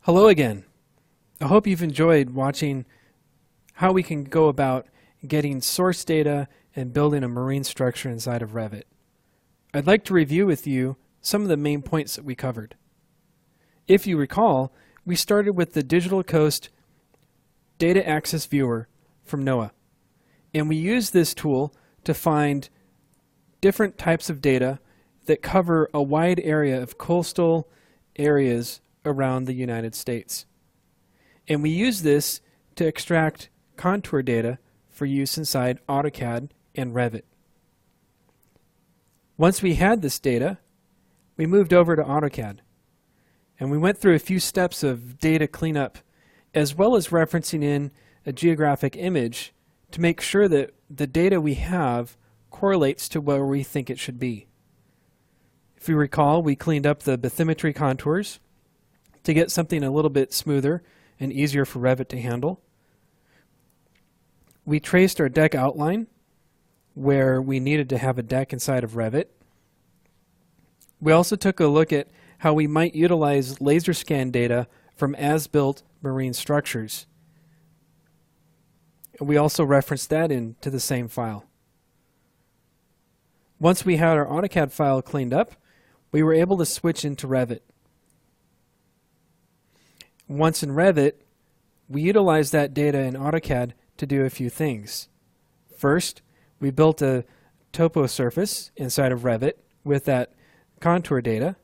Hello again. I hope you've enjoyed watching how we can go about getting source data and building a marine structure inside of Revit. I'd like to review with you some of the main points that we covered. If you recall, we started with the Digital Coast Data Access Viewer from NOAA, and we used this tool to find different types of data that cover a wide area of coastal areas around the United States. And we use this to extract contour data for use inside AutoCAD and Revit. Once we had this data, we moved over to AutoCAD, and we went through a few steps of data cleanup as well as referencing in a geographic image to make sure that the data we have correlates to where we think it should be. If you recall, we cleaned up the bathymetry contours to get something a little bit smoother and easier for Revit to handle. We traced our deck outline where we needed to have a deck inside of Revit. We also took a look at how we might utilize laser scan data from as-built marine structures. We also referenced that into the same file. Once we had our AutoCAD file cleaned up, we were able to switch into Revit. Once in Revit, we utilized that data in AutoCAD to do a few things. First, we built a topo surface inside of Revit with that contour data.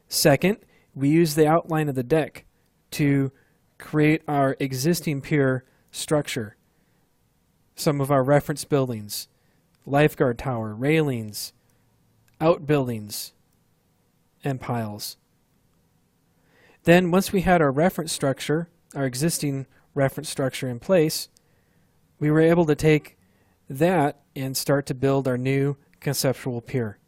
Second, we used the outline of the deck to create our existing pier structure. Some of our reference buildings, lifeguard tower, railings, outbuildings, and piles. Then once we had our reference structure, our existing reference structure in place, we were able to take that and start to build our new conceptual pier.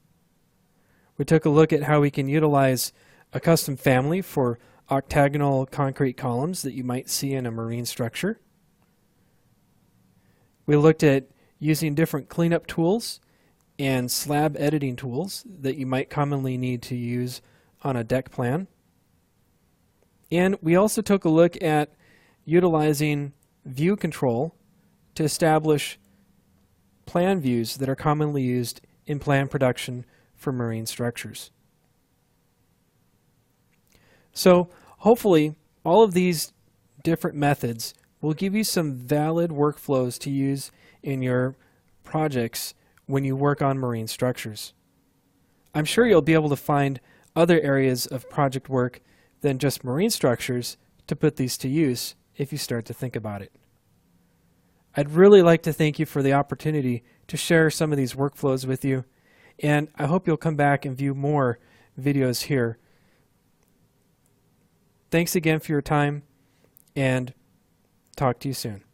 We took a look at how we can utilize a custom family for octagonal concrete columns that you might see in a marine structure. We looked at using different cleanup tools and slab editing tools that you might commonly need to use on a deck plan. And we also took a look at utilizing view control to establish plan views that are commonly used in plan production for marine structures. So hopefully all of these different methods will give you some valid workflows to use in your projects when you work on marine structures. I'm sure you'll be able to find other areas of project work than just marine structures to put these to use if you start to think about it. I'd really like to thank you for the opportunity to share some of these workflows with you, and I hope you'll come back and view more videos here. Thanks again for your time, and talk to you soon.